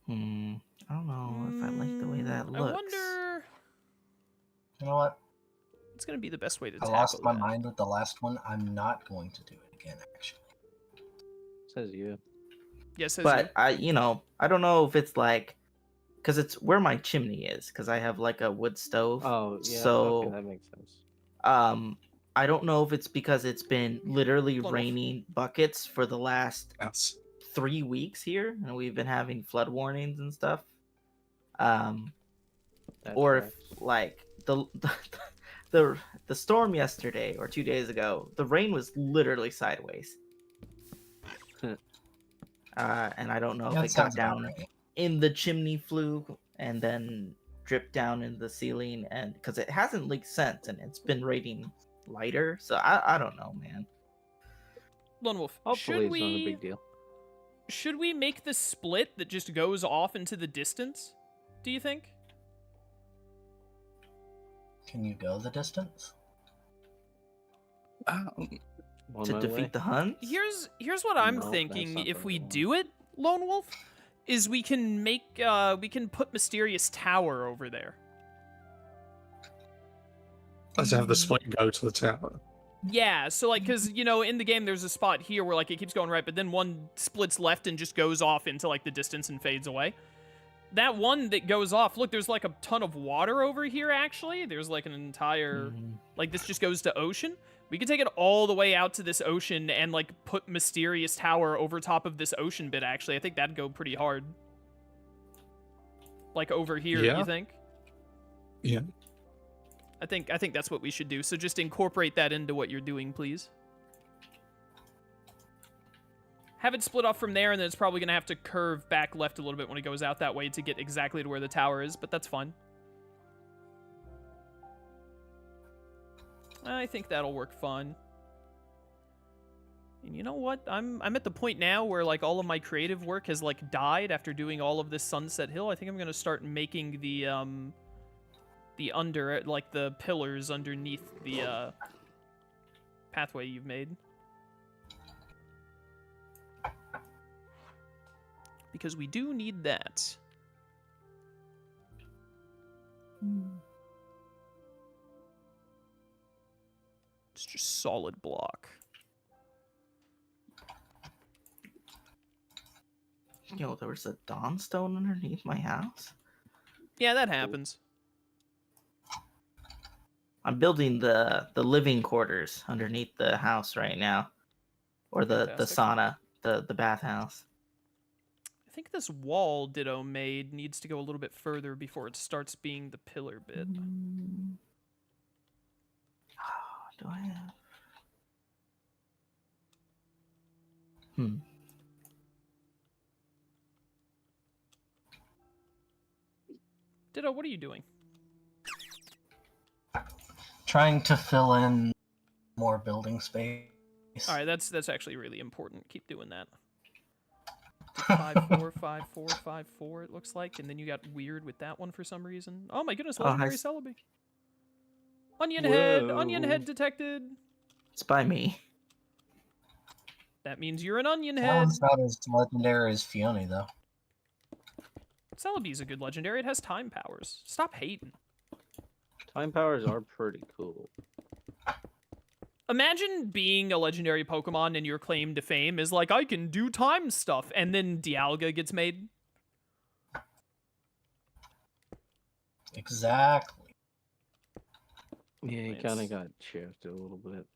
Hmm. I don't know if I like the way that I looks. wonder. You know what? What's gonna be the best way to I tackle lost my that? mind with the last one. I'm not going to do it again, actually. Says you. Yes, says But you. I don't know if it's like, because it's where my chimney is, because I have like a wood stove. Oh yeah. So Okay, that makes sense. I don't know if it's because it's been literally Lone wolf. raining buckets for the last Yes. 3 weeks here, and we've been having flood warnings and stuff. That Or tracks. if like the storm yesterday or 2 days ago, the rain was literally sideways. And I don't know Yeah, if that it got sounds about down right. in the chimney flue and then dripped down in the ceiling, and because it hasn't leaked since, and it's been raining lighter, so I don't know, man. Lone wolf. Hopefully, it's not a big deal. Should we make the split that just goes off into the distance? Do you think? Can you go the distance? On To my defeat way. the Huns? Here's what I'm No, that's thinking. not If the we right one. do it, Lone Wolf, is we can put Mysterious Tower over there. Let's have the split go to the tower. Yeah, so like, cause in the game there's a spot here where like it keeps going right, but then one splits left and just goes off into like the distance and fades away. That one that goes off, look, there's like a ton of water over here actually. There's like an entire, like this just goes to ocean. We could take it all the way out to this ocean and like put Mysterious Tower over top of this ocean bit actually. I think that'd go pretty hard. Like over here, Yeah. you think? Yeah. I think that's what we should do. So just incorporate that into what you're doing, please. Have it split off from there, and then it's probably going to have to curve back left a little bit when it goes out that way to get exactly to where the tower is, but that's fine. I think that'll work fine. And you know what? I'm at the point now where like all of my creative work has like died after doing all of this Sunset Hill. I think I'm going to start making the pillars underneath the pathway you've made. Because we do need that. It's just solid block. Yo, there was a dawnstone underneath my house. Yeah, that happens. I'm building the living quarters underneath the house right now, or the Fantastic. sauna, the bathhouse. I think this wall Ditto made needs to go a little bit further before it starts being the pillar bit. Do I have? Ditto, what are you doing? Trying to fill in more building space. All right, that's actually really important. Keep doing that. 5-4-5-4-5-4. It looks like, and then you got weird with that one for some reason. Oh my goodness, legendary Celebi. Onion head detected. It's by me. That means you're an onion That head. one's not as legendary as Fiona, though. Celebi's a good legendary. It has time powers. Stop hating. Time powers are pretty cool. Imagine being a legendary Pokemon and your claim to fame is like, I can do time stuff, and then Dialga gets made. Exactly. Yeah, he kind of got shifted a little bit.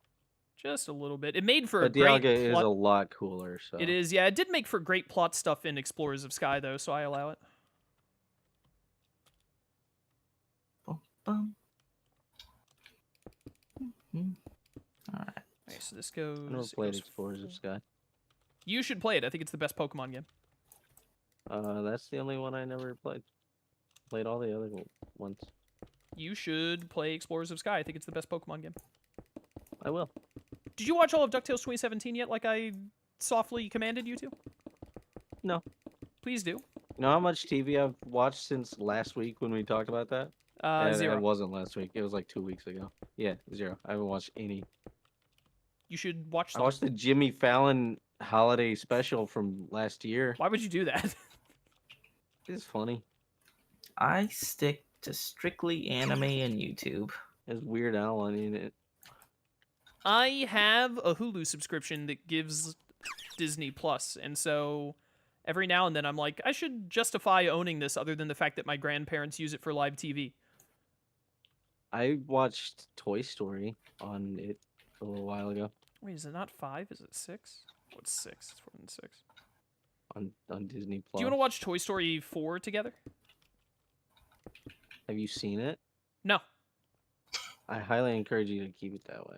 Just a little bit. It made for But a great Dialga is plot. a lot cooler, so... It is, yeah. It did make for great plot stuff in Explorers of Sky, though, so I allow it. Bum. Alright. Okay, so this goes... I never played Explorers of Sky. You should play it. I think it's the best Pokemon game. That's the only one I never played. Played all the other ones. You should play Explorers of Sky. I think it's the best Pokemon game. I will. Did you watch all of DuckTales 2017 yet, like I softly commanded you to? No. Please do. You know how much TV I've watched since last week when we talked about that? Zero. It wasn't last week. It was like 2 weeks ago. Yeah, 0. I haven't watched any. You should watch I them. watched the Jimmy Fallon holiday special from last year. Why would you do that? It's funny. I stick to strictly anime and YouTube. There's Weird Al on it. I have a Hulu subscription that gives Disney Plus, and so every now and then I'm like, I should justify owning this other than the fact that my grandparents use it for live TV. I watched Toy Story on it a little while ago Wait, is it not 5? Is it 6? What's 6? It's 4 and 6. on Disney Plus. Do you want to watch Toy Story 4 together? Have you seen it? No. I highly encourage you to keep it that way.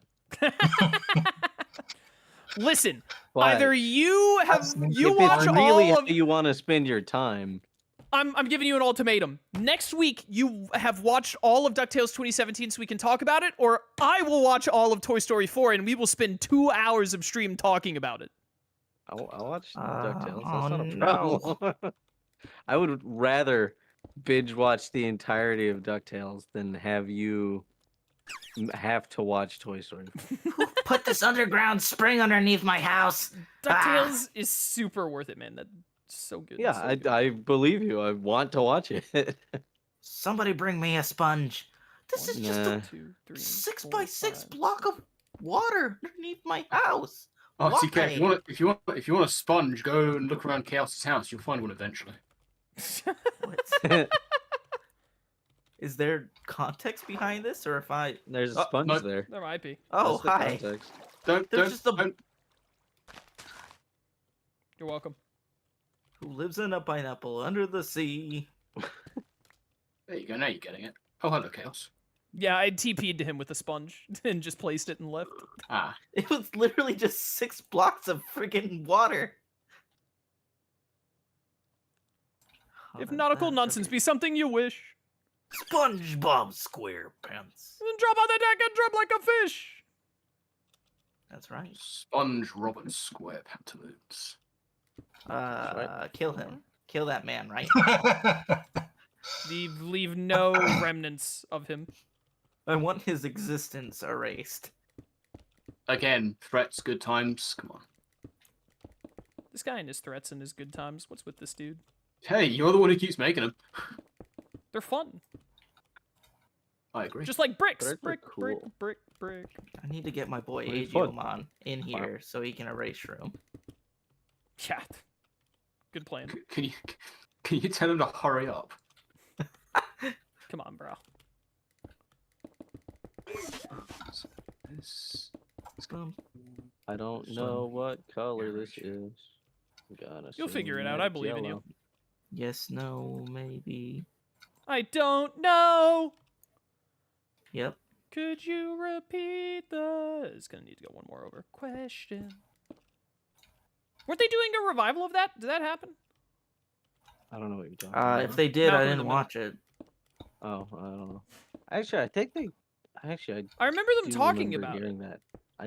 Listen, But either you if watch it's really all how of... you want to spend your time, I'm giving you an ultimatum. Next week, you have watched all of DuckTales 2017 so we can talk about it, or I will watch all of Toy Story 4 and we will spend 2 hours of stream talking about it. I'll watch DuckTales. oh That's not a problem. I would rather binge watch the entirety of DuckTales than have you have to watch Toy Story. Put this underground spring underneath my house. DuckTales is super worth it, man. That's so good. Yeah, so good. I believe you. I want to watch it. Somebody bring me a sponge. This is just Nah. a 2, 3, 6 4, by 6 5, block of water underneath my house. Oh, TK, Why? if you want a sponge, go and look around Chaos's house. You'll find one eventually. What? Is there context behind this, or if I? There's a Oh, sponge no. there. There might be. Oh, That's the hi. context. Don't There's don't, just a- don't You're welcome. Who lives in a pineapple under the sea? There you go. Now you're getting it. Oh, hello, Chaos. Yeah, I TP'd to him with a sponge and just placed it and left. Ah, It was literally just 6 blocks of friggin' water. How If did nautical that nonsense friggin- be something you wish, SpongeBob SquarePants. then drop on the deck and drop like a fish. That's right. Sponge Robin Square Pantaloons. Kill him. Kill that man, right? Leave no remnants of him. I want his existence erased. Again, threats, good times. Come on. This guy and his threats and his good times. What's with this dude? Hey, you're the one who keeps making them. They're fun. I agree. Just like bricks. Threats are Brick, brick, cool. brick, brick. I need to get my boy Really fun. Agiomon in Wow. here so he can erase room. Yeah. Good plan. Can you tell him to hurry up? Come on, bro. This. I don't know what color this is. Gotta You'll figure assume it out, I that's believe in you. yellow. Yes, no, maybe. I don't know. Yep. Could you repeat the... It's gonna need to go one more over. Question. Weren't they doing a revival of that? Did that happen? I don't know what you're talking about. If they did, Malcolm I in the didn't Middle. watch it. Oh, I don't know. Actually, I think they. Actually, I remember I them do talking remember about it. hearing that.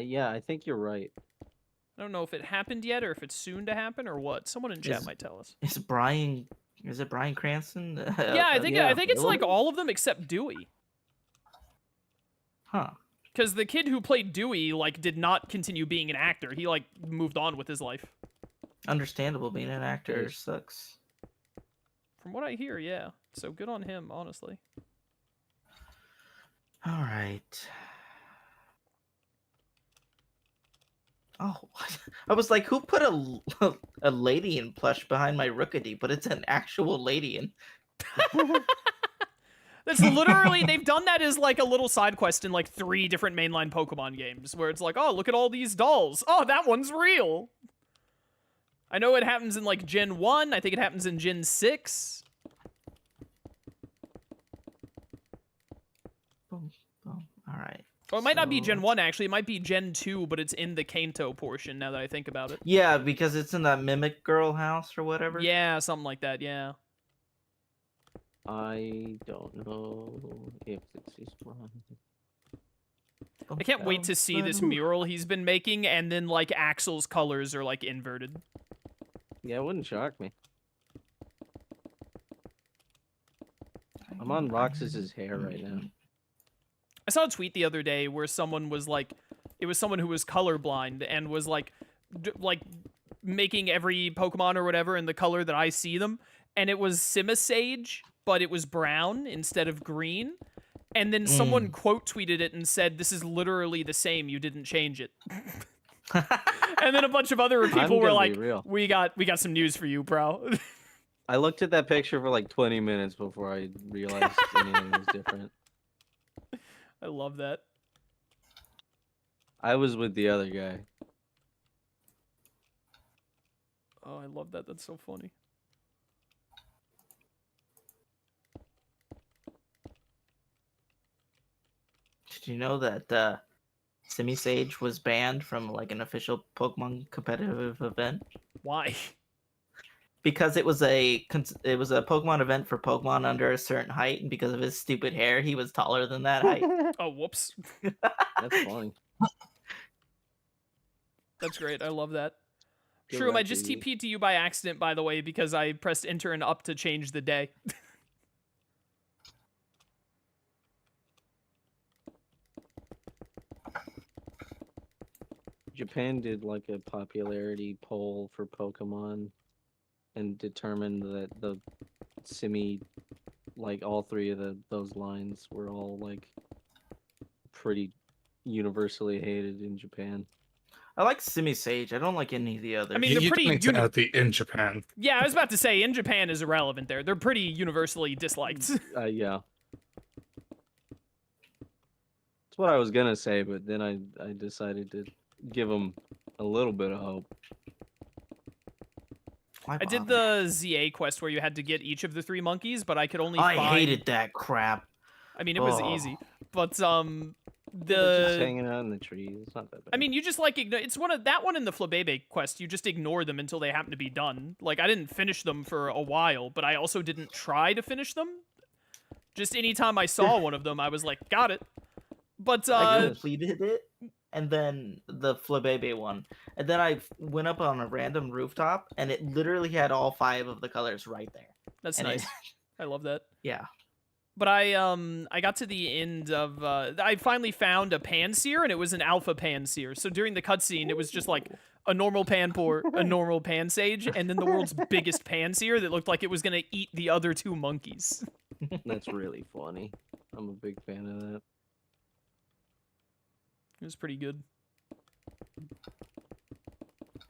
Yeah, I think you're right. I don't know if it happened yet or if it's soon to happen or what. Someone in chat Is- might tell us. Is it Brian Cranston? Yeah, I think it's like available? all of them except Dewey. Huh. Because the kid who played Dewey like did not continue being an actor. He like moved on with his life. Understandable, being an actor Yes. sucks. From what I hear, yeah. So good on him, honestly. Alright. Oh, I was like, who put a lady in plush behind my Rookity? But it's an actual lady in. That's literally they've done that as like a little side quest in like 3 different mainline Pokemon games where it's like, oh, look at all these dolls. Oh, that one's real. I know it happens in like Gen 1. I think it happens in Gen 6. Boom, boom. Alright. Oh, it might not be So- Gen 1 actually. It might be Gen 2, but it's in the Kanto portion now that I think about it. Yeah, because it's in that Mimic Girl house or whatever. Yeah, something like that, yeah. I don't know if this is wrong. I can't wait to see this mural he's been making, and then like Axel's colors are like inverted. Yeah, it wouldn't shock me. I'm on Roxas's hair right now. I saw a tweet the other day where someone was like, it was someone who was colorblind and was like, like making every Pokemon or whatever in the color that I see them, and it was Simisage, but it was brown instead of green. And then someone quote tweeted it and said, "This is literally the same. You didn't change it." And then a bunch of other people were like, real. "We got some news for you, bro." I looked at that picture for like 20 minutes before I realized anything was different. I love that. I was with the other guy. Oh, I love that. That's so funny. Did you know that Simisage was banned from like an official Pokemon competitive event? Why? Because it was a Pokemon event for Pokemon under a certain height, and because of his stupid hair, he was taller than that height. Oh, whoops. That's funny. That's great. I love that. Good Shroom, I luck, just baby. TP'd to you by accident, by the way, because I pressed enter and up to change the day. Japan did like a popularity poll for Pokemon and determined that the like all three of those lines were all like pretty universally hated in Japan. I like Simisage. I don't like any of the others. I mean, You, they're you pretty need to add the in Japan. Yeah, I was about to say, in Japan is irrelevant there. They're pretty universally disliked. Yeah. That's what I was gonna say, but then I decided to give them a little bit of hope. Why I did bother? the ZA quest where you had to get each of the 3 monkeys, but I could only I find... hated that crap. I mean, it was Oh. easy. But, They're just hanging out in the trees. It's not that bad. I mean, you just, like, it's that one in the Flabebe quest, you just ignore them until they happen to be done. Like, I didn't finish them for a while, but I also didn't try to finish them. Just anytime I saw one of them, I was like, got it. But, I completed it, and then the Flabebe one. And then I went up on a random rooftop, and it literally had all 5 of the colors right there. that's and nice. I love that. Yeah. But I got to the end of I finally found a Panseer, and it was an alpha Panseer. So during the cutscene, it was just like a normal Panpour, a normal Pansage, and then the world's biggest Panseer that looked like it was gonna eat the other 2 monkeys. That's really funny. I'm a big fan of that. It was pretty good.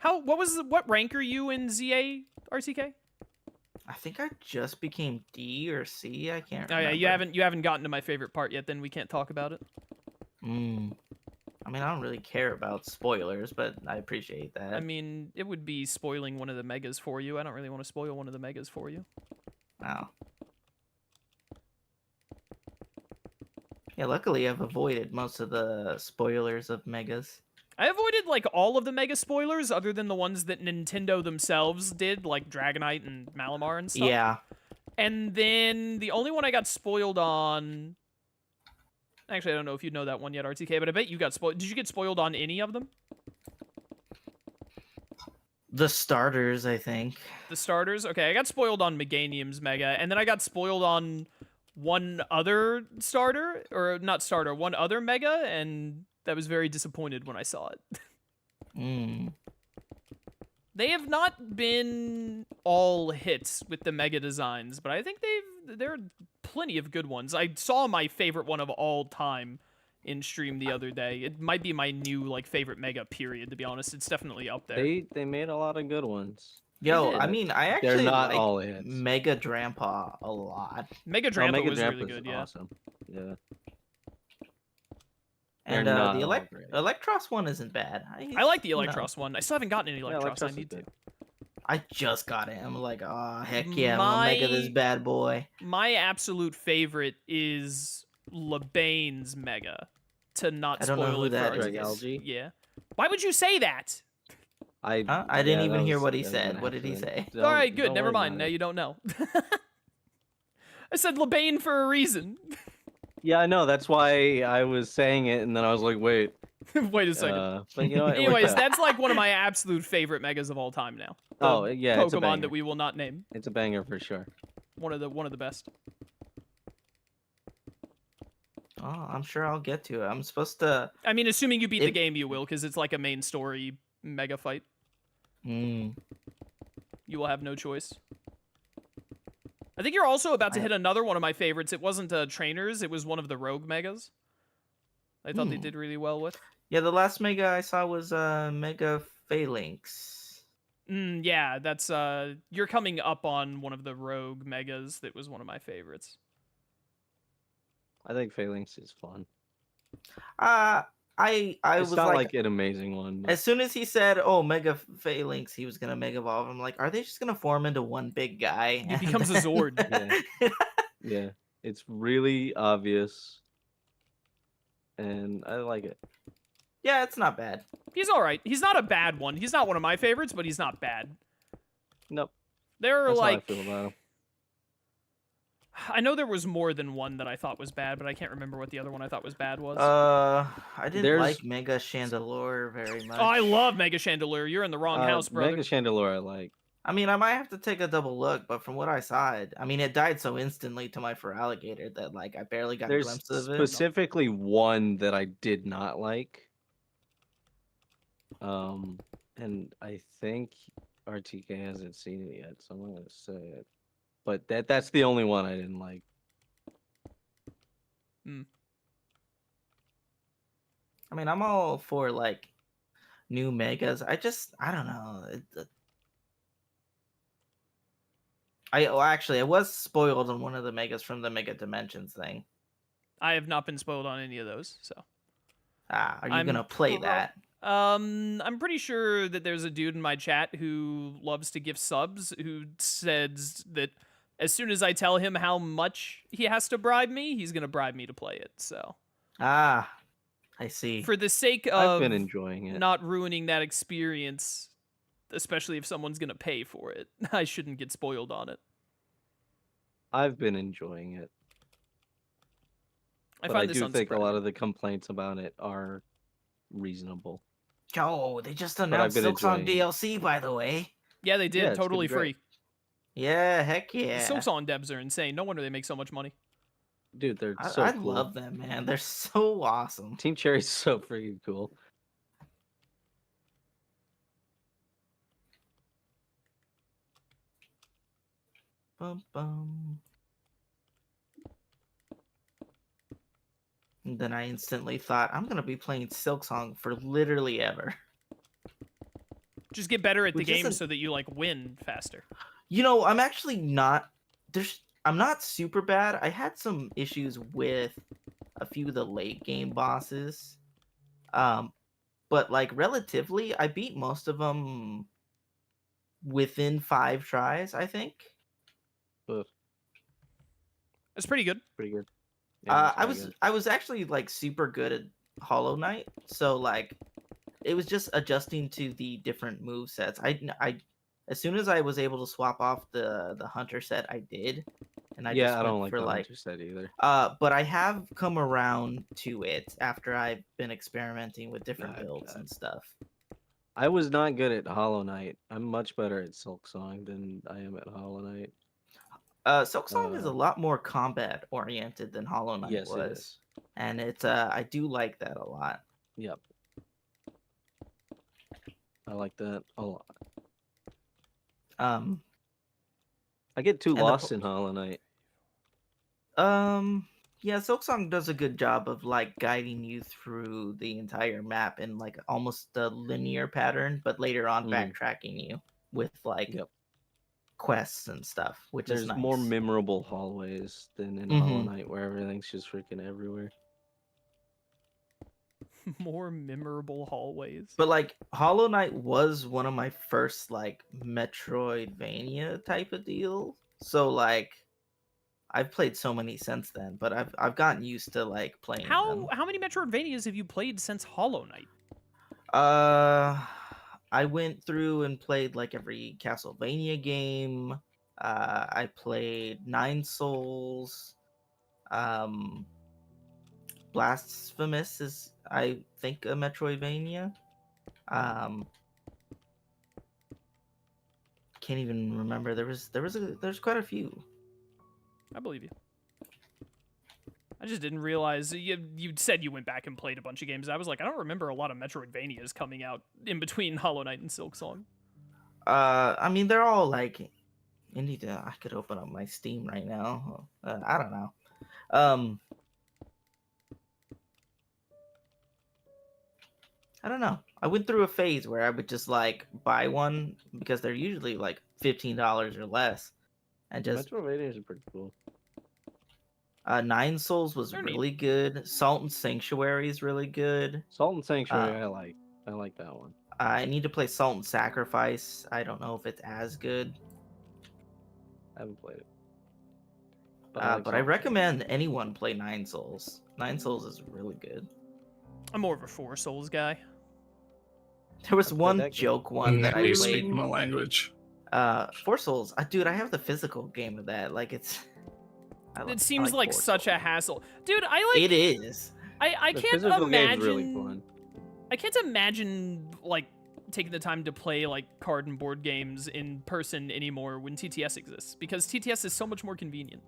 What rank are you in ZA, RTK? I think I just became D or C. I can't Oh remember. yeah, you haven't gotten to my favorite part yet. Then we can't talk about it. I mean, I don't really care about spoilers, but I appreciate that. I mean, it would be spoiling one of the megas for you. I don't really want to spoil one of the megas for you. Wow. Yeah, luckily I've avoided most of the spoilers of Megas. I avoided like all of the mega spoilers other than the ones that Nintendo themselves did, like Dragonite and Malamar and stuff. Yeah. And then the only one I got spoiled on... Actually, I don't know if you know that one yet, RTK, but I bet you got spoiled. Did you get spoiled on any of them? The starters, I think. The starters? Okay, I got spoiled on Meganium's Mega, and then I got spoiled on one other starter, or not starter, one other Mega, and I was very disappointed when I saw it. They have not been all hits with the Mega designs, but I think there are plenty of good ones. I saw my favorite one of all time in stream the other day. It might be my new like favorite Mega period, to be honest. It's definitely up there. They made a lot of good ones. Yo, did. I mean, I They're actually not like all hits. Mega Drampa a lot. Mega Oh, Drampa Mega was Drampa's really good, yeah. awesome. Yeah. And They're not the all great. Electros one isn't bad. I like the you know, Electros one. I still haven't gotten any Yeah, Electros. I is need to. good. I just got it. I'm like, oh, heck yeah, I'm gonna Mega this My- bad boy. My absolute favorite is Lebane's Mega. To not I don't know spoil who it that for is. RTK. Algae? Yeah. Why would you say that? Huh? I didn't yeah, even that hear was- what he that was said. an What did he accident. say? All right, good. Don't Never worry mind. about Now it. you don't know. I said Lebane for a reason. Yeah, I know. That's why I was saying it, and then I was like, wait. Wait a second. But you know what? it worked Anyways, out. that's like one of my absolute favorite megas of all time now. The Oh, yeah, it's a Pokemon banger. that we will not name. It's a banger for sure. One of the best. Oh, I'm sure I'll get to it. I'm supposed to. I mean, assuming you beat the It- game, you will, because it's like a main story mega fight. Mm. You will have no choice. I think you're also about to hit another one of my favorites. It wasn't trainers, it was one of the rogue megas. I thought they did really well with. Yeah, the last mega I saw was Mega Phalanx. Yeah, that's you're coming up on one of the rogue megas that was one of my favorites. I think Phalanx is fun. I It's was not like, like an amazing one. But as soon as he said, "Oh, Mega Phalanx," he was gonna Mega Evolve. I'm like, are they just gonna form into one big guy? He becomes a Zord. yeah, it's really obvious, and I like it. Yeah, it's not bad. He's all right. He's not a bad one. He's not one of my favorites, but he's not bad. Nope. There are That's like, how I feel about him. I know there was more than one that I thought was bad, but I can't remember what the other one I thought was bad was. I didn't There's- like Mega Chandelure very much. Oh, I love Mega Chandelier. You're in the wrong house, brother. Mega Chandelure, I like. I mean, I might have to take a double look, but from what I saw, it died so instantly to my Feraligatr that like I barely got a There's glimpse of it. specifically one that I did not like. And I think RTK hasn't seen it yet, so I'm not gonna say it. But that's the only one I didn't like. I mean, I'm all for like new megas. I don't know. Actually, I was spoiled on one of the megas from the Mega Dimensions thing. I have not been spoiled on any of those, so. Are you gonna play that? I'm pretty sure that there's a dude in my chat who loves to give subs who says that as soon as I tell him how much he has to bribe me, he's gonna bribe me to play it. So I see. for the sake I've of been enjoying it. not ruining that experience, especially if someone's gonna pay for it, I shouldn't get spoiled on it. I've been enjoying it. I But find I this do think a lot unspreadable. of the complaints about it are reasonable. Oh, they just I've announced been Silksong enjoying it. DLC, by the way. Yeah, they did. Yeah, it's gonna Totally be great. free. Yeah, heck yeah. Silksong devs are insane. No wonder they make so much money. Dude, they're I, so I cool. love them, man. They're so awesome. Team Cherry's so freaking cool. Bum, bum. And then I instantly thought, I'm gonna be playing Silksong for literally ever. Just get better at the Which game isn't- so that you like win faster. You know, I'm actually not. I'm not super bad. I had some issues with a few of the late game bosses, but like relatively, I beat most of them within 5 tries. I think. Ugh, It's pretty good. pretty good. Yeah, I was actually like super good at Hollow Knight, so like it was just adjusting to the different move sets. I as soon as I was able to swap off the hunter set, I did, and I yeah, just I don't went like for the like. hunter set either. But I have come around to it after I've been experimenting with different Oh, builds God. and stuff. I was not good at Hollow Knight. I'm much better at Silksong than I am at Hollow Knight. Silksong is a lot more combat oriented than Hollow Knight Yes, it was, is. and it's I do like that a lot. Yep. I like that a lot. I get too and the lost po- in Hollow Knight. Yeah, Silksong does a good job of like guiding you through the entire map in like almost a linear pattern, but later on backtracking you with like Yep. quests and stuff, which is There's nice. more memorable hallways than in Hollow Knight where everything's just freaking everywhere. More memorable hallways. But like Hollow Knight was one of my first like Metroidvania type of deal. So like I've played so many since then, but I've gotten used to like playing them. How many Metroidvanias have you played since Hollow Knight? I went through and played like every Castlevania game. I played Nine Souls. Blasphemous is, I think, a Metroidvania. Can't even remember. There's quite a few. I believe you. I just didn't realize you said you went back and played a bunch of games. I was like, I don't remember a lot of Metroidvanias coming out in between Hollow Knight and Silksong. I mean, they're all like I could open up my Steam right now. I don't know. Um, I don't know. I went through a phase where I would just like buy one because they're usually like $15 or less, and just Metroidvanias are pretty cool. Nine Souls was They're neat. really good. Salt and Sanctuary is really good. Salt and Sanctuary, Uh, I like that one. I need to play Salt and Sacrifice. I don't know if it's as good, I haven't played it. but like I Salt and Sanctuary. recommend anyone play Nine Souls. Nine Souls is really good. I'm more of a Four Souls guy. There was I played one that game. joke one that I You played. speak my language. Four Souls. Dude, I have the physical game of that. Like it's. It seems like Four such Souls. a hassle, dude. I like. It is. I The can't physical game's imagine. really fun. I can't imagine like taking the time to play like card and board games in person anymore when TTS exists, because TTS is so much more convenient.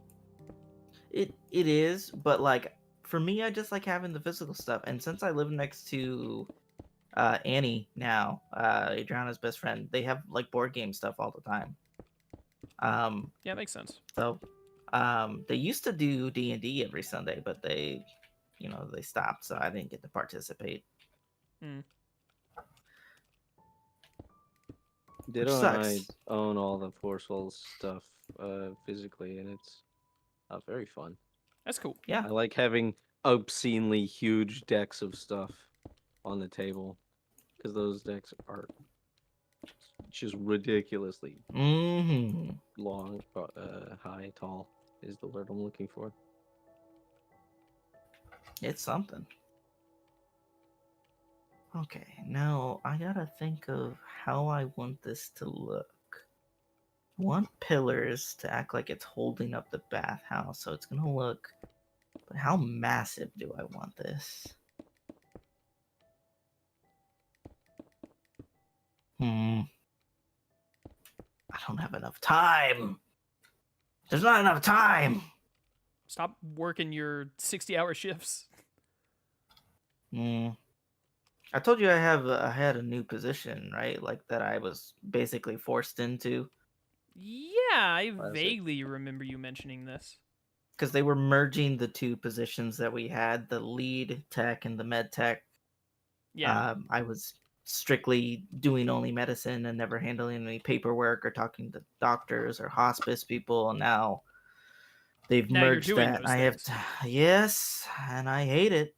It is, but like for me, I just like having the physical stuff. And since I live next to Annie now, Adriana's best friend, they have like board game stuff all the time. Yeah, makes sense. So they used to do D&D every Sunday, but they stopped, so I didn't get to participate. Ditto and I sucks. own all the Four Souls stuff physically, and it's very fun. That's cool. Yeah. I like having obscenely huge decks of stuff on the table, because those decks are just ridiculously Mm-hmm. long, high, tall is the word I'm looking for. It's something. Okay, now I gotta think of how I want this to look. I want pillars to act like it's holding up the bathhouse, so it's gonna look. But how massive do I want this? I don't have enough time. There's not enough time. Stop working your 60-hour shifts. I told you I had a new position, right? Like that I was basically forced into Yeah, I Classic. vaguely remember you mentioning this. because they were merging the two positions that we had, the lead tech and the med tech. Yeah. I was strictly doing only medicine and never handling any paperwork or talking to doctors or hospice people, and now they've Now you're merged doing that. those I have things. yes, and I hate it.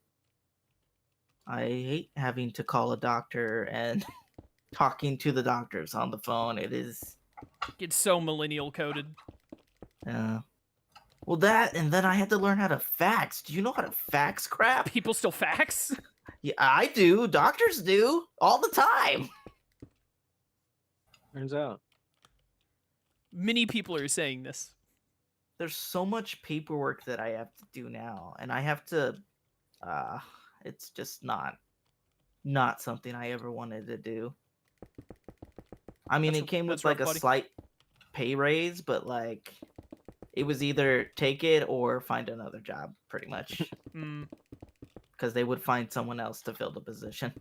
I hate having to call a doctor and talking to the doctors on the phone. It is It's so millennial coded. well, that, and then I had to learn how to fax. Do you know how to fax crap? People still fax? Yeah, I do. Doctors do all the time. Turns out. Many people are saying this. There's so much paperwork that I have to do now, and I have to. It's just not something I ever wanted to do. I mean, That's- it came that's with like rough, a buddy. slight pay raise, but like it was either take it or find another job, pretty much, Hmm. because they would find someone else to fill the position.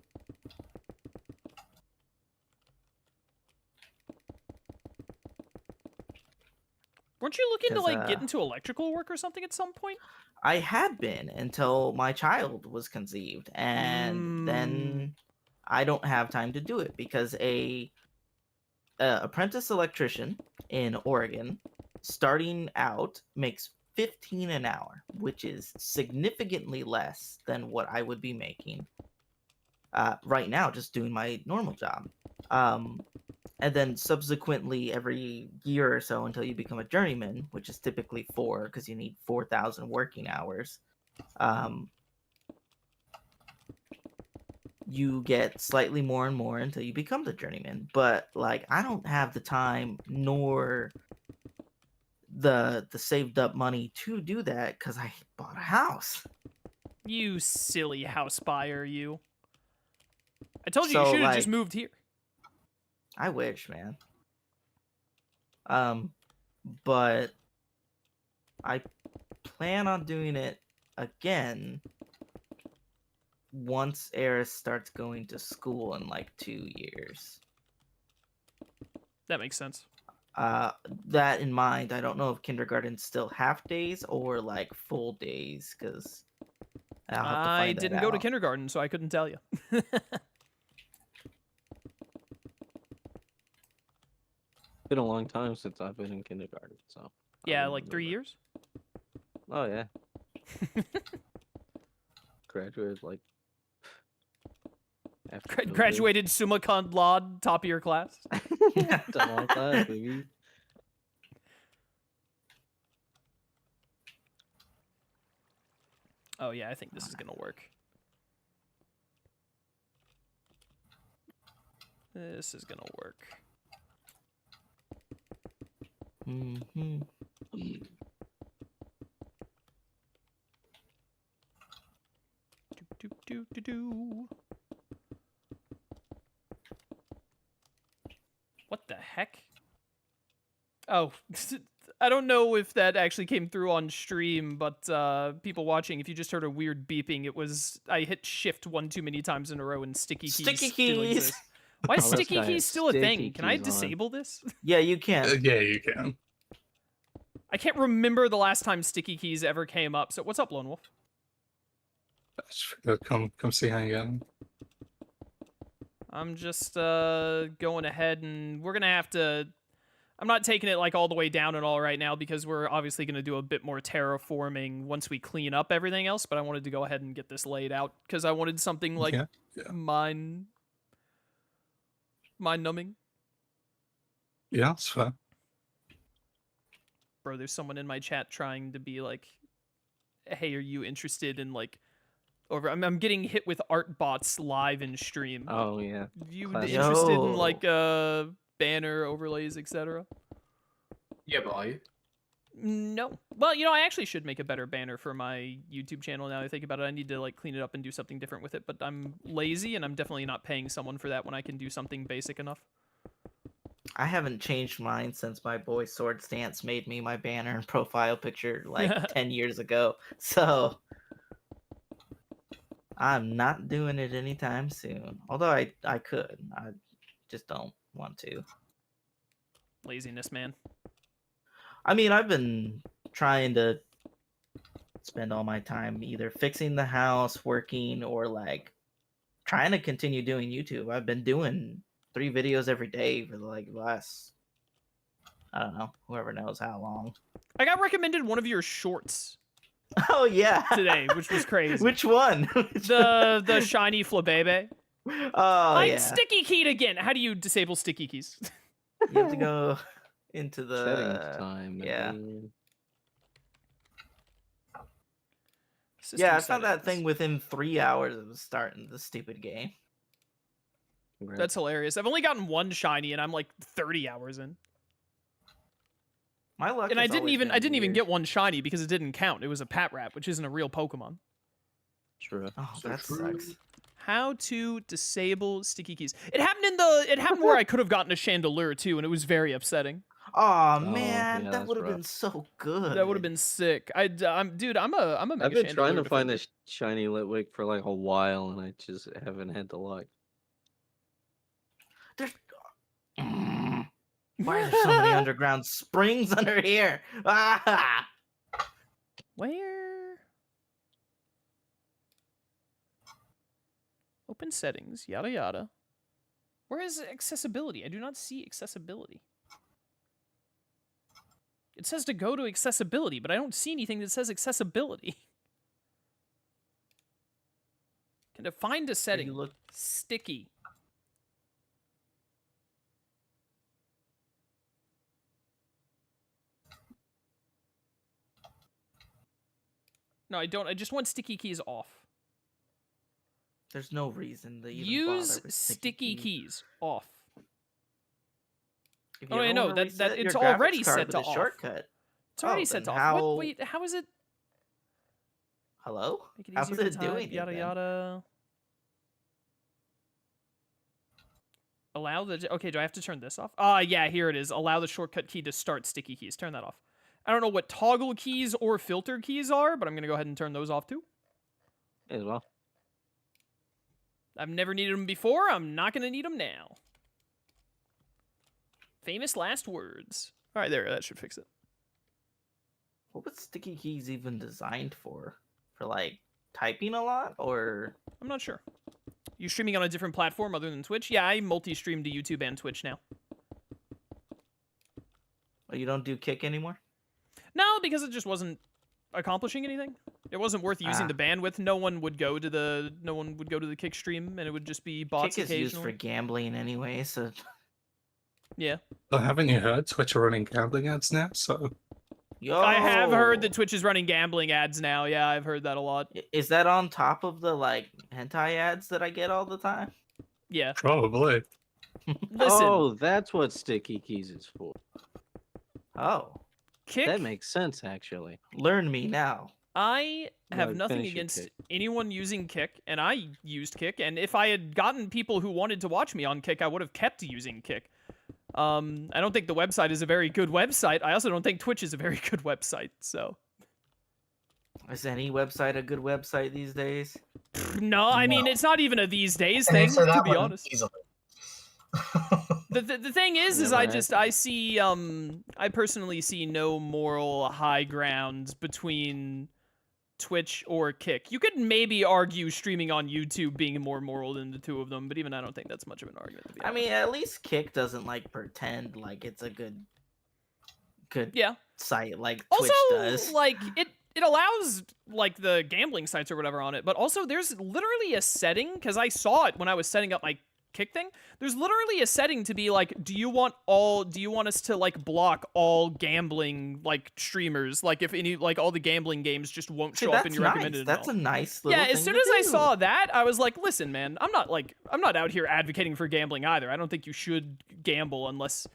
Weren't you looking to 'Cause, like get into electrical work or something at some point? I had been until my child was conceived, and then I don't have time to do it because a apprentice electrician in Oregon, starting out, makes 15 an hour, which is significantly less than what I would be making right now, just doing my normal job. And then subsequently, every year or so until you become a journeyman, which is typically 4, because you need 4,000 working hours, you get slightly more and more until you become the journeyman. But like, I don't have the time nor the saved up money to do that because I bought a house. You silly house buyer, you. I told you So, you should have like, just moved here. I wish, man. But I plan on doing it again once Eris starts going to school in like 2 years. That makes sense. That in mind, I don't know if kindergarten's still half days or like full days, because I'll have to I find that didn't go to out. kindergarten, so I couldn't tell you. Been a long time since I've been in kindergarten, so. I Yeah, wouldn't like 3 remember. years. Oh yeah. Graduated like after COVID. Graduated summa cum laude, top of your class. Done all class, baby. Oh yeah, I think this is gonna work. This is gonna work. Mhm. Do. What the heck? Oh, I don't know if that actually came through on stream, but people watching, if you just heard a weird beeping, it was I hit shift one too many times in a row and sticky keys Sticky still keys! exist. Why is Oh, this sticky guy keys has still a thing? sticky Can I keys on. disable this? Yeah, you can. Yeah, you can. I can't remember the last time sticky keys ever came up. So what's up, Lone Wolf? Come see how you get on. I'm just going ahead and we're gonna have to. I'm not taking it like all the way down at all right now because we're obviously gonna do a bit more terraforming once we clean up everything else. But I wanted to go ahead and get this laid out because I wanted something like Yeah. mind numbing. Yeah, it's fair. Bro, there's someone in my chat trying to be like, "Hey, are you interested in like?" I'm getting hit with art bots live in stream. Oh yeah. You Classic. interested in Yo. like banner overlays, etc.? Yeah, but are you? No. Well, you know, I actually should make a better banner for my YouTube channel now that I think about it. I need to like clean it up and do something different with it, but I'm lazy and I'm definitely not paying someone for that when I can do something basic enough. I haven't changed mine since my boy Sword Stance made me my banner and profile picture like 10 years ago. So I'm not doing it anytime soon. Although I could. I just don't want to. Laziness, man. I mean, I've been trying to spend all my time either fixing the house, working, or like trying to continue doing YouTube. I've been doing 3 videos every day for like the last, I don't know, whoever knows how long. I got recommended one of your shorts Oh yeah, today, which was crazy. Which one? The shiny flabebe. Oh I'm yeah. sticky keyed again. How do you disable sticky keys? You have to go into the Settings time. yeah. Man. Yeah, I System found that settings. thing within 3 hours of starting the stupid game. Congrats. That's hilarious. I've only gotten one shiny and I'm like 30 hours in. My luck. And has I didn't always even been get weird. one shiny because it didn't count. It was a pat rat, which isn't a real Pokemon. True. Oh, So that true. sucks. How to disable sticky keys. It happened where I could have gotten a chandelier too, and it was very upsetting. Oh man, yeah, that that's would have rough. been so good. That would have been sick. I'm a mega I've been trying chandelier to find defender. this shiny Litwick for like a while, and I just haven't had the luck. There's... Why are there so many underground springs under here? Ah! Where? Open settings, yada yada. Where is accessibility? I do not see accessibility. It says to go to accessibility, but I don't see anything that says accessibility. Can I find a setting? You look... Sticky. No, I don't. I just want sticky keys off. There's no reason to even Use bother with sticky keys off. If Oh, you wait, ever no, wanna that reset it's your already graphics card set with to a off. shortcut. It's already Oh, set then to off. What? how- Wait, how is it? Hello? Make it How easier is to it type, doing it yada then? yada. Allow the... Okay, do I have to turn this off? Yeah, here it is. Allow the shortcut key to start sticky keys. Turn that off. I don't know what toggle keys or filter keys are, but I'm going to go ahead and turn those off too. As well. I've never needed them before. I'm not going to need them now. Famous last words. All right, there. That should fix it. What was sticky keys even designed for? For like typing a lot, or I'm not sure. You streaming on a different platform other than Twitch? Yeah, I multi-stream to YouTube and Twitch now. oh, you don't do Kick anymore? No, because it just wasn't accomplishing anything. It wasn't worth using the bandwidth. No one would go to the Kick stream, and it would just be bots Kick is used occasionally. for gambling anyway, so Yeah. Oh, haven't you heard Twitch are running gambling ads now? So yo. I have heard that Twitch is running gambling ads now. Yeah, I've heard that a lot. Is that on top of the like hentai ads that I get all the time? Yeah. probably. Listen, Oh, that's what sticky keys is for. Oh, Kick. That makes sense, actually. learn me now. I have No, nothing finish your against Kick. anyone using Kick, and I used Kick, and if I had gotten people who wanted to watch me on Kick, I would have kept using Kick. I don't think the website is a very good website. I also don't think Twitch is a very good website, so... Is any website a good website these days? No, I mean, No. it's not even a these days Can thing, answer to that be one honest. easily. The thing is Never had I see, I personally see no moral high ground between Twitch or Kick. You could maybe argue streaming on YouTube being more moral than the two of them, but even I don't think that's much of an argument, to be I honest. mean, at least Kick doesn't like pretend like it's a good Yeah. site like Also, Twitch does. like, it allows, like, the gambling sites or whatever on it, but also there's literally a setting, because I saw it when I was setting up my Kick thing. There's literally a setting to be like, do you want us to, like, block all gambling, like, streamers? Like, if any, like, all the gambling games just won't See, show up that's in your nice. recommended. That's and a all. nice little Yeah, thing as soon to as I do. saw that, I was like, listen, man, I'm not out here advocating for gambling either. I don't think you should gamble unless...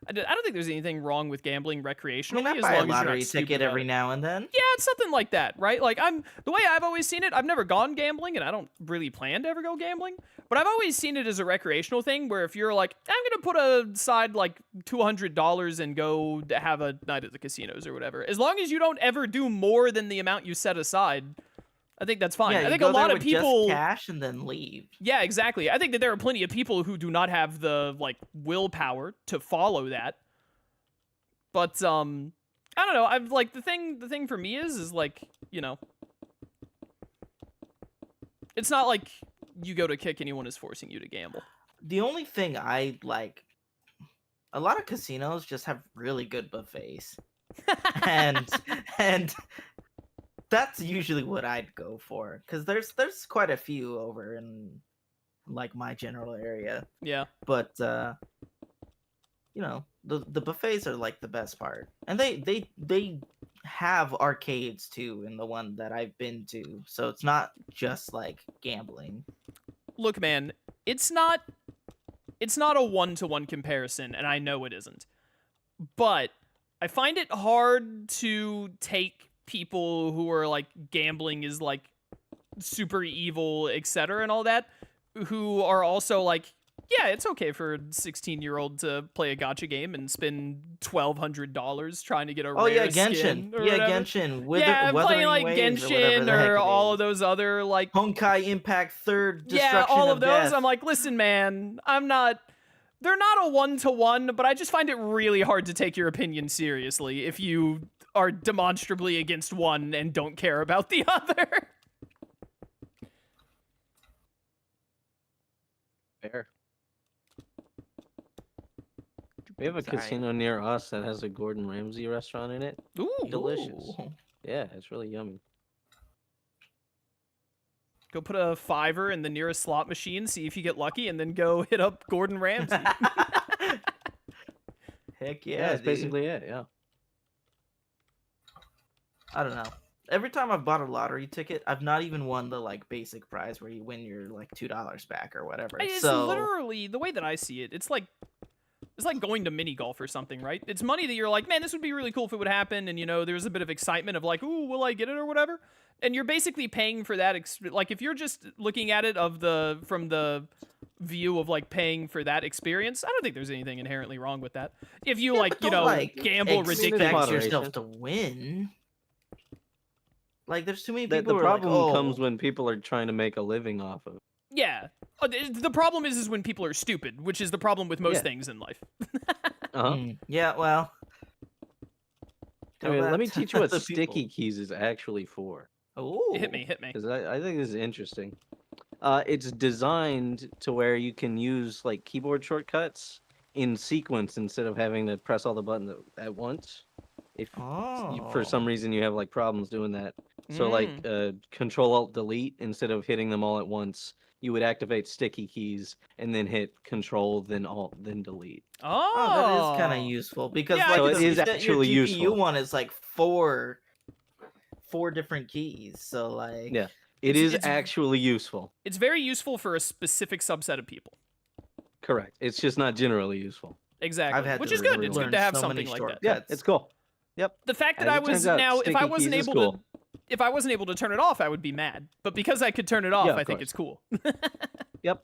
I don't think there's anything wrong with gambling I recreationally, mean, I as buy a long as you're lottery not stupid ticket about every it. now and then. Yeah, it's something like that, right? Like, the way I've always seen it, I've never gone gambling, and I don't really plan to ever go gambling, but I've always seen it as a recreational thing, where if you're like, I'm gonna put aside, like, $200 and go to have a night at the casinos or whatever, as long as you don't ever do more than the amount you set aside, I think that's fine. Yeah, I you think go a there lot of with people... just cash and then leave. Yeah, exactly. I think that there are plenty of people who do not have the, like, willpower to follow that. But, I don't know. I've, like, the thing for me is like, you know, it's not like you go to Kick, anyone is forcing you to gamble. The only thing I like, a lot of casinos just have really good buffets, and that's usually what I'd go for, because there's quite a few over in like my general area, Yeah. but you know, the buffets are like the best part, and they have arcades too in the one that I've been to, so it's not just like gambling. Look, man, it's not a one-to-one comparison, and I know it isn't. But I find it hard to take people who are like gambling is like super evil, etc. and all that, who are also like, yeah, it's okay for a 16-year-old to play a gacha game and spend $1,200 trying to get a Oh rare yeah, skin Genshin. or Yeah, whatever. Genshin. Yeah, Wuthering playing like Waves or, whatever Genshin the heck or it all is. of those other like Honkai Impact Third Destruction yeah, all of those. Death. I'm like, listen, man, they're not a one-to-one, but I just find it really hard to take your opinion seriously if you are demonstrably against one and don't care about the other. Fair. We have a Sorry. casino near us that has a Gordon Ramsay restaurant in it. Ooh, Delicious. Ooh. Yeah, it's really yummy. go put a $5 in the nearest slot machine, see if you get lucky, and then go hit up Gordon Ramsay. Heck Yeah, yeah, that's dude. basically it. Yeah. I don't know. Every time I've bought a lottery ticket, I've not even won the like basic prize where you win your like $2 back or whatever. It's so literally the way that I see it. It's like going to mini golf or something, right? It's money that you're like, man, this would be really cool if it would happen, and you know, there's a bit of excitement of like, ooh, will I get it or whatever? And you're basically paying for that. Like if you're just looking at it from the view of like paying for that experience, I don't think there's anything inherently wrong with that. If you Yeah, like, but you don't, know, like, gamble expect ridiculous. Moderation. yourself to win. Like there's too many The people. who are problem like, oh, comes when people are trying to make a living off of it. Yeah. The problem is when people are stupid, which is the problem with most Yeah. things in life. Yeah, well. I mean, let me teach you what the sticky people. keys is actually for, Ooh. Hit me. because I think this is interesting. It's designed to where you can use like keyboard shortcuts in sequence instead of having to press all the buttons at once. If for some Oh. reason you have like problems doing that, so like Control Alt Delete instead of hitting them all at once, you would activate sticky keys and then hit Control then Alt then Delete. Oh, that is kind of useful because Yeah, I like can So it see is that. your actually GPU useful. one is like four different keys. So like Yeah, it It's- is actually useful. It's very useful for a specific subset of people. Correct. It's just not generally useful. Exactly. I've had Which to is good. It's learn good to have so many something like that. Yeah, shortcuts. it's cool. Yep. The fact that As I it was turns out, now, if I sticky wasn't keys is able cool. to, if I wasn't able to turn it off, I would be mad. But because I could turn it off, Yeah, of I think course. it's cool. Yep.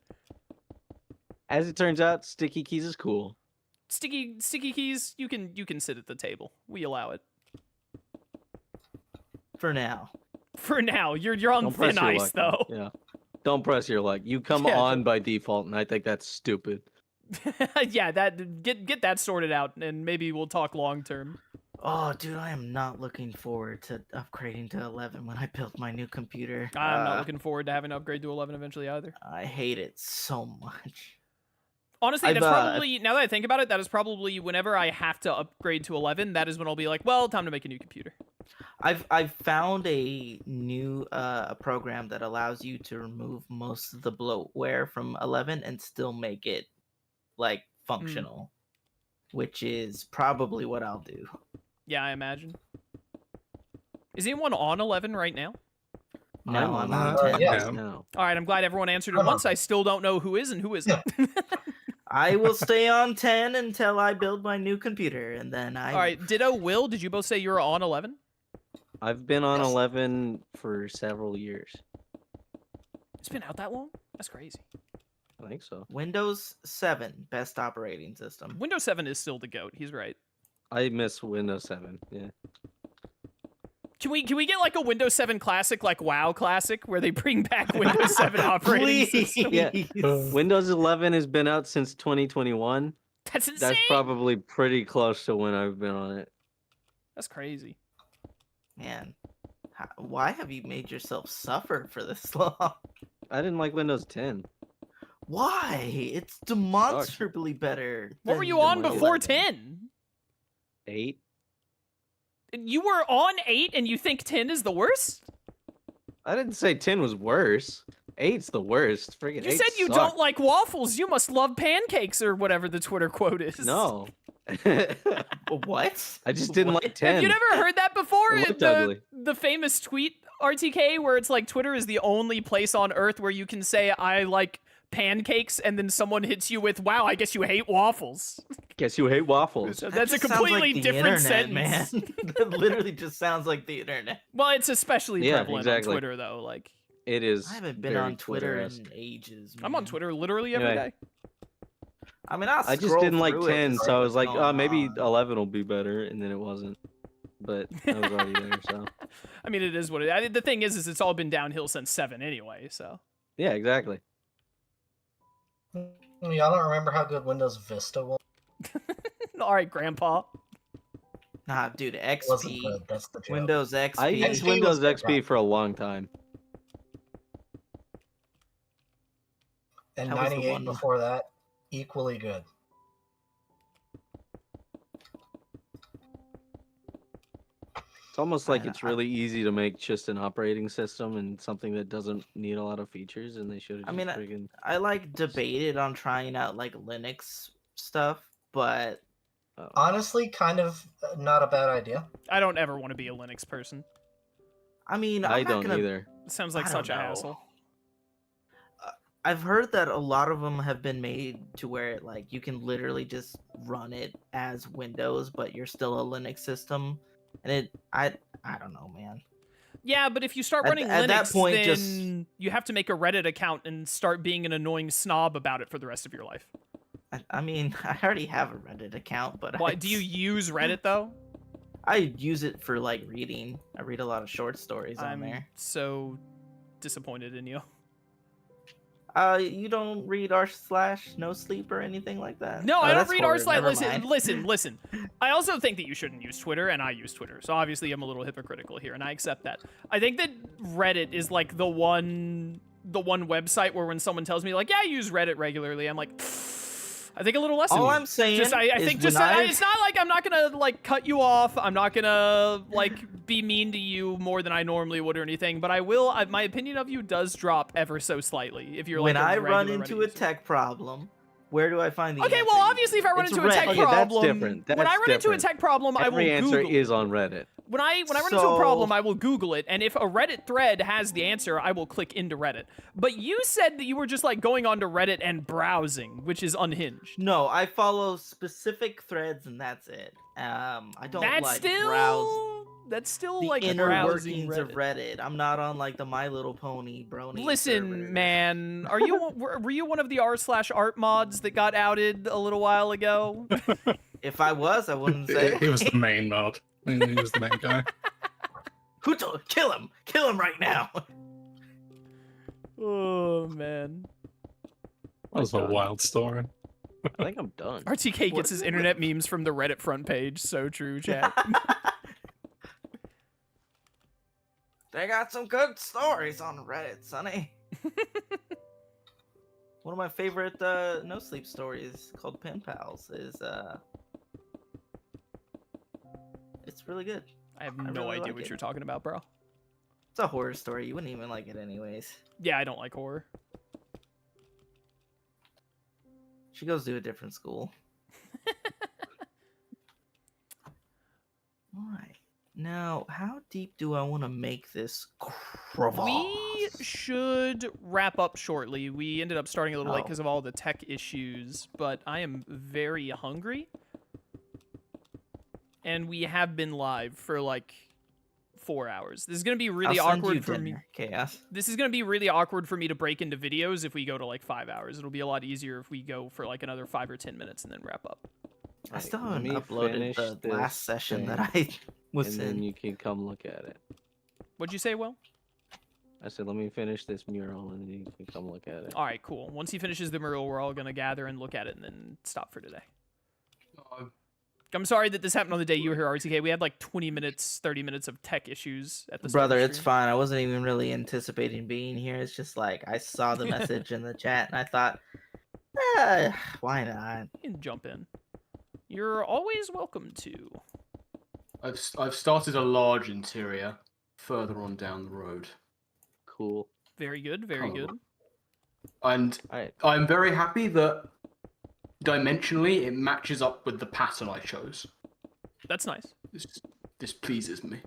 As it turns out, sticky keys is cool. Sticky keys, you can sit at the table. We allow it. For now. For now, you're on Don't press thin your ice luck, though. Yeah. Don't press your luck. You come Yeah, on by default, and I think that's stupid. Yeah, that get that sorted out, and maybe we'll talk long term. Oh, dude, I am not looking forward to upgrading to 11 when I build my new computer. I'm not looking forward to having to upgrade to 11 eventually either. I hate it so much. Honestly, I've, that's probably, now that I think about it, that is probably whenever I have to upgrade to 11, that is when I'll be like, well, time to make a new computer. I've found a new program that allows you to remove most of the bloatware from 11 and still make it like functional, which is probably what I'll do. Yeah, I imagine. Is anyone on 11 right now? No, I'm on on 10. yeah. No. All right, I'm glad everyone answered at once. I still don't know who is and who isn't. I will stay on 10 until I build my new computer, and then I. All right, Ditto, Will, did you both say you're on 11? I've been on Yes. 11 for several years. It's been out that long? That's crazy. I think so. Windows 7, best operating system. Windows 7 is still the GOAT. He's right. I miss Windows 7. Yeah. Can we get like a Windows 7 classic, like WoW classic, where they bring back Windows 7 operating system? Yeah. Windows 11 has been out since 2021. That's insane. That's probably pretty close to when I've been on it. That's crazy. Man, why have you made yourself suffer for this long? I didn't like Windows 10. Why? It's demonstrably better. What were than you the on before 11. 10? 8. You were on 8 and you think 10 is the worst? I didn't say 10 was worse. 8's the worst. Freaking You 8 said you sucked. don't like waffles. You must love pancakes or whatever the Twitter quote is. No. What? I just didn't like 10. Have you never heard that before? It looked ugly. The famous tweet, RTK, where it's like Twitter is the only place on earth where you can say, I like pancakes, and then someone hits you with, wow, I guess you hate waffles. Guess you hate waffles. So That that's a just sounds like completely the different internet, sentence. man. That literally just sounds like the internet. Well, it's especially Yeah, prevalent exactly. on Twitter, though. Like, It is. I haven't been very on Twitter Twitter-esque. in ages. I'm on man. Twitter literally every Anyway. day. I mean, I just didn't like 10, so I was like, oh, maybe 11 will be better, and then it wasn't. But I was already there, so. I mean, it is what it is. The thing is it's all been downhill since 7 anyway, so. Yeah, exactly. Y'all don't remember how good Windows Vista was? All right, Grandpa. Nah, dude, It wasn't XP, good. That's the joke. Windows XP. I used XP Windows was good, XP right? for a long time. And That was the 98 one. before that, equally good. It's almost like I- it's really easy to make just an operating system and something that doesn't need a lot of features, and they should have I just mean, friggin' I like debated on trying out like Linux stuff, but Honestly, kind of not a bad idea. I don't ever want to be a Linux person. I mean, I I'm not don't gonna, either. It sounds like I such a don't know. hassle. I've heard that a lot of them have been made to where like you can literally just run it as Windows, but you're still a Linux system, and I don't know, man. Yeah, but if you start At- running at Linux, that point, then just- you have to make a Reddit account and start being an annoying snob about it for the rest of your life. I mean, I already have a Reddit account, but Why do you use Reddit though? I use it for like reading. I read a lot of short stories on I'm there. so disappointed in you. You don't read r/no sleep or anything like that? No, Oh, I don't that's read horror, r slash. never Listen, mind. listen. I also think that you shouldn't use Twitter, and I use Twitter. So obviously, I'm a little hypocritical here, and I accept that. I think that Reddit is like the one website where when someone tells me like, yeah, I use Reddit regularly, I'm like, I think a little less of All you. I'm saying I is think when just it's not like I'm not gonna like cut you off. I'm not gonna like be mean to you more than I normally would or anything. But I will. My opinion of you does drop ever so slightly if you're when like a I run regular into Reddit a user. tech problem, where do I find the Okay, answer? well, obviously, if I run It's into a tech Reddit. Okay, that's problem, different. when I That's run into a different. tech problem, I will Every answer Google. is on Reddit. When I run into a So- problem, I will Google it, and if a Reddit thread has the answer, I will click into Reddit. But you said that you were just like going onto Reddit and browsing, which is unhinged. No, I follow specific threads and that's it. I don't browse That's still the like inner browsing workings Reddit. of Reddit. I'm not on like the My Little Pony brony. Listen, servers. man, are you were you one of the r/art mods that got outed a little while ago? If I was, I wouldn't say. He was the main mod. He was the main guy. Who told? Kill him! Kill him right now! Oh man. That was a God. wild story. I think I'm done. RTK gets his internet memes from the Reddit front page. So true, chat. They got some good stories on Reddit, Sonny. One of my favorite no sleep stories called Pen Pals is it's really good. I have I no really idea like what it. you're talking about, bro. It's a horror story. You wouldn't even like it anyways. Yeah, I don't like horror. She goes to a different school. Alright. Now, how deep do I want to make this crevasse? We should wrap up shortly. We ended up starting a little late Oh. because of all the tech issues, but I am very hungry. And we have been live for like 4 hours. This is going to be really I'll send you awkward for me. dinner, Chaos. This is going to be really awkward for me to break into videos if we go to like 5 hours. It'll be a lot easier if we go for like another 5 or 10 minutes and then wrap up. I Right, still let haven't me uploaded finish the this last session that thing, I was and in. then you can come look at it. What'd you say, Will? I said, let me finish this mural, and then you can come look at it. All right, cool. Once he finishes the mural, we're all going to gather and look at it and then stop for today. I'm sorry that this happened on the day you were here, RTK. We had like 20 minutes, 30 minutes of tech issues at the start Brother, of the it's stream. fine. I wasn't even really anticipating being here. It's just like I saw the message in the chat and I thought, why not? You can jump in. You're always welcome to. I've started a large interior further on down the road, Cool. Very good, very Oh. good. and Alright. I'm very happy that dimensionally it matches up with the pattern I chose. That's nice. This pleases me.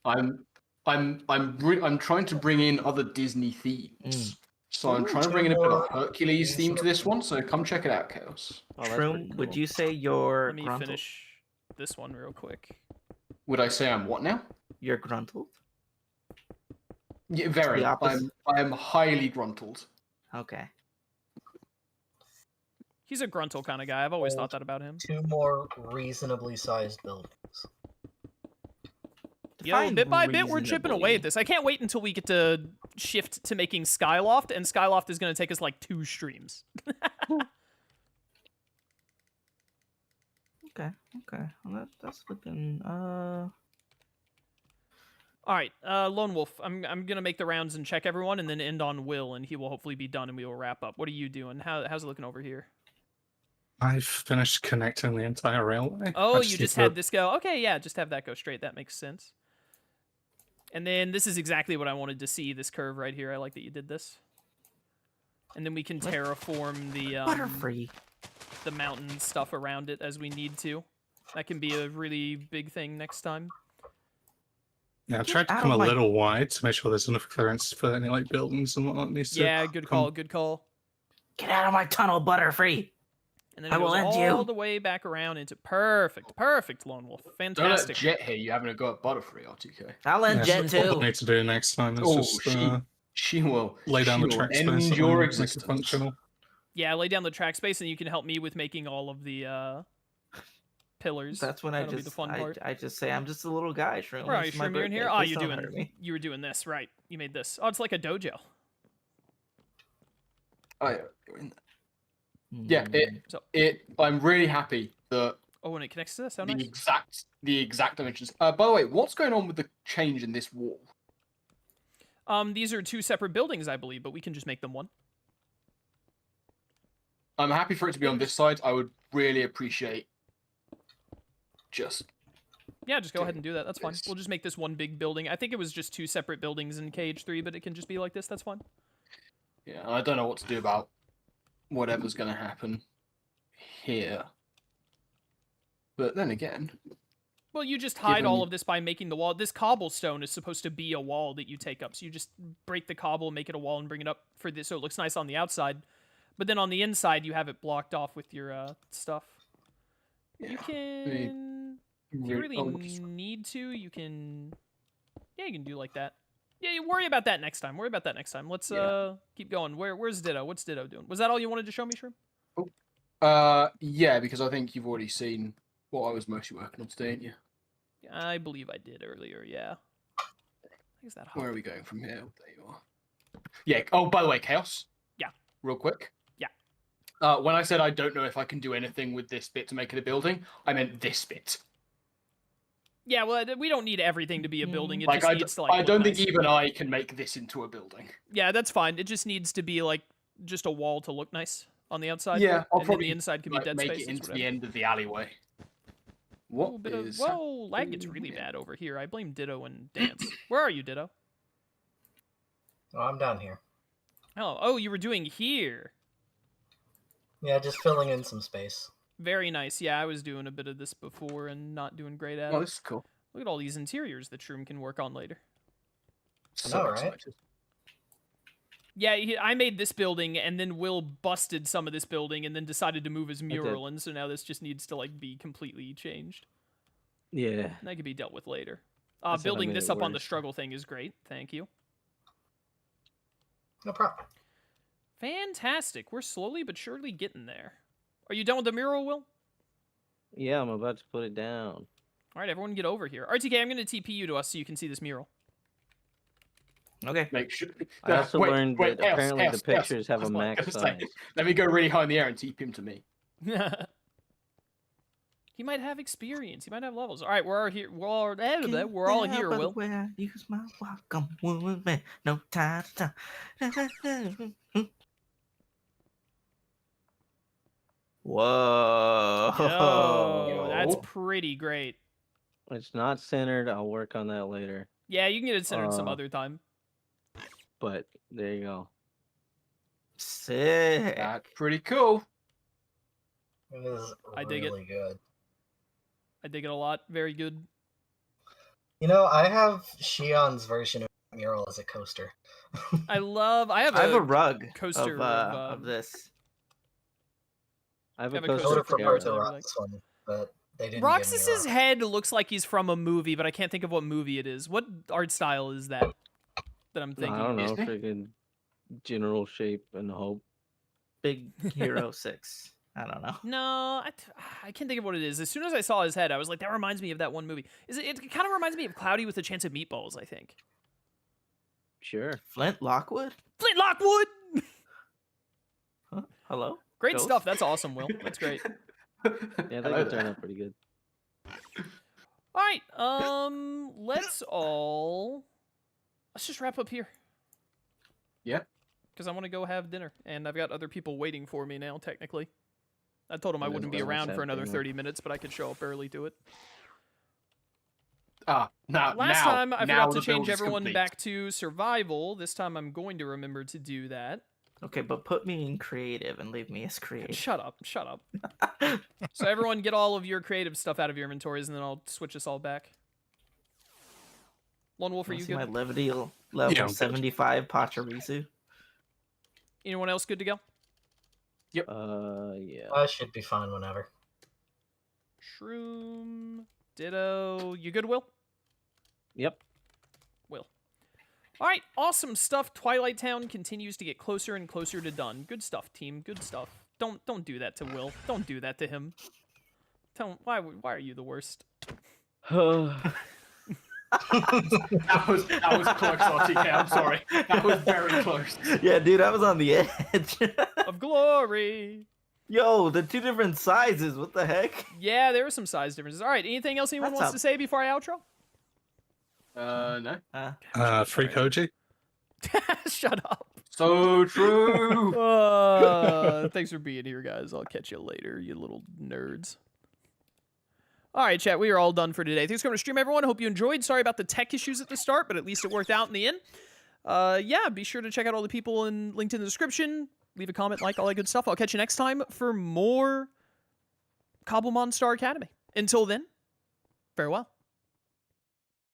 I'm trying to bring in other Disney themes. So I'm trying to bring in a bit of Hercules theme to this one, so come check it out, Chaos. Oh, that's Shroom, pretty would cool. you say you're Let me gruntled? finish this one real quick. Would I say I'm what now? You're gruntled? Yeah, very. the opposite. I am highly gruntled. Okay. He's a gruntle kind of guy. I've always thought that about him. 2 more reasonably sized buildings. Yo, Define bit by bit, we're chipping away reasonably. at this. I can't wait until we get to shift to making Skyloft, and Skyloft is going to take us like 2 streams. Okay. Well, that's looking. All right, Lone Wolf. I'm gonna make the rounds and check everyone, and then end on Will, and he will hopefully be done, and we will wrap up. What are you doing? How's it looking over here? I've finished connecting the entire railway. Oh, I you just need had to- this go. Okay, yeah, just have that go straight. That makes sense. And then this is exactly what I wanted to see. This curve right here. I like that you did this. And then we can terraform Butterfree. the mountain stuff around it as we need to. That can be a really big thing next time. Yeah, I tried to out come of a my- little wide to make sure there's enough clearance for any like buildings and whatnot needs to. Yeah, good come- call. Good call. Get out of my tunnel, Butterfree. And then I it will goes end all you. the way back around into perfect Lone Wolf. Don't let Fantastic. Jet hear you having a go at Butterfree, RTK. I'll end Yeah, Jet so what too. we need to do next time is Oh, just she will lay down she the will track space end and your make it existence. functional. Yeah, lay down the track space, and you can help me with making all of the pillars. That's when That'll be the fun part. I just say I'm just a little guy, Shroom. Where are you, It's my Shroom? You're in here? birthday. Oh, Please don't hurt me. you were doing this, right. You made this. Oh, it's like a dojo. you're in there. Yeah, So, I'm really happy that oh, and it connects to this. How the nice. exact dimensions. By the way, what's going on with the change in this wall? These are 2 separate buildings, I believe, but we can just make them one. I'm happy for it to be on this side. I would really appreciate just Yeah, just go ahead and do that. That's fine. this. We'll just make this one big building. I think it was just 2 separate buildings in KH3, but it can just be like this. That's fine. yeah. I don't know what to do about whatever's going to happen here. But then again, Well, you just hide all Given- of this by making the wall. This cobblestone is supposed to be a wall that you take up. So you just break the cobble, make it a wall, and bring it up for this, so it looks nice on the outside. But then on the inside, you have it blocked off with your stuff. You yeah, can, if you really need to, you can. Yeah, you can do like that. Yeah, you worry about that next time. Worry about that next time. Let's Yeah. keep going. Where's Ditto? What's Ditto doing? Was that all you wanted to show me, Shroom? yeah, because I think you've already seen what I was mostly working on today, didn't you? I believe I did earlier. Yeah. Is that Where hot? are we going from here? There you are. Yeah. Oh, by the way, Chaos. Yeah. Real quick. Yeah. When I said I don't know if I can do anything with this bit to make it a building, I meant this bit. Yeah, well, we don't need everything to be a building. It Like just needs to like. I look don't nice. think even I can make this into a building. Yeah, that's fine. It just needs to be like just a wall to look nice on the outside. Yeah, I'll and then probably the inside can be Like, dead make space. it into whatever. the end of the alleyway. A little What bit is? of whoa, lag gets really happening? bad over here. I blame Ditto and Dance. Where are you, Ditto? Oh, I'm down here. Oh, you were doing here. Yeah, just filling in some space. Very nice. Yeah, I was doing a bit of this before and not doing great at Oh, it. this is cool. Look at all these interiors that Shroom can work on later. So know, right? excited. Yeah, I made this building, and then Will busted some of this building, and then decided to move his mural, and so now this just needs to like be completely changed. Yeah. And that could be dealt with later. That's how I Building made this it up on the worse. struggle thing is great. Thank you. No problem. Fantastic. We're slowly but surely getting there. Are you done with the mural, Will? Yeah, I'm about to put it down. All right, everyone get over here. RTK, I'm going to TP you to us so you can see this mural. Okay. Make sure. I also learned that apparently the pictures have a That's what I was max gonna say. size. Let me go really high in the air and teep him to me. He might have experience. He might have levels. All right, we're all here. We're all here, Will. Use my welcome woman. No time. Whoa. Yo, that's Yo. pretty great. It's not centered. I'll work on that later. Yeah, you can get it centered some Uh, other time. But there you go. Sick. That's pretty cool. It is I dig it. really good. I dig it a lot. Very good. You know, I have Shion's version of mural as a coaster. I have I have a rug coaster of this. I have Have a a I coaster would coaster have for preferred Kara. the Like- Rox one, but they didn't. Roxas's head looks like he's from a movie, but I can't think of what movie it is. What art style is that I'm thinking? I don't know, Disney? freaking general shape and hope. Big Hero 6. I don't know. No, I can't think of what it is. As soon as I saw his head, I was like, that reminds me of that one movie. It kind of reminds me of Cloudy with a Chance of Meatballs, I think. Sure. Flint Lockwood? Flint Lockwood! Huh? Hello? Great Ghost? stuff. That's awesome, Will. That's great. Yeah, they Hello could turn there. out pretty good. All right, let's just wrap up here. Yeah. Because I want to go have dinner, and I've got other people waiting for me now, technically. I told them I Yeah, wouldn't be that's around sad for another thing, 30 minutes, but I could show up early to it. Now, Last time, I now forgot to the change build is everyone complete. back to survival. This time, I'm going to remember to do that. Okay, but put me in creative and leave me as creative. Shut up. Shut up. So everyone get all of your creative stuff out of your inventories, and then I'll switch us all back. Lone Wolf, are Wanna you see my good? level Yeah, I'm good. 75 Pachirisu? Anyone else good to go? Yeah. I should be fine whenever. Shroom. Ditto. You good, Will? Yep. Will. All right, awesome stuff. Twilight Town continues to get closer and closer to done. Good stuff, team. Good stuff. Don't do that to Will. Don't do that to him. Tell him why are you the worst? That was close, RTK. I'm sorry. That was very close. Yeah, dude, I was on the edge. of glory. Yo, the 2 different sizes. What the heck? Yeah, there were some size differences. All right, anything else anyone That's wants a- to say before I outro? No. Free Koji. Shut up. So true. Thanks for being here, guys. I'll catch you later, you little nerds. All right, chat, we are all done for today. Thanks for coming to stream, everyone. I hope you enjoyed. Sorry about the tech issues at the start, but at least it worked out in the end. Yeah, be sure to check out all the people linked in the description. Leave a comment, like, all that good stuff. I'll catch you next time for more Cobblemon Star Academy. Until then, farewell.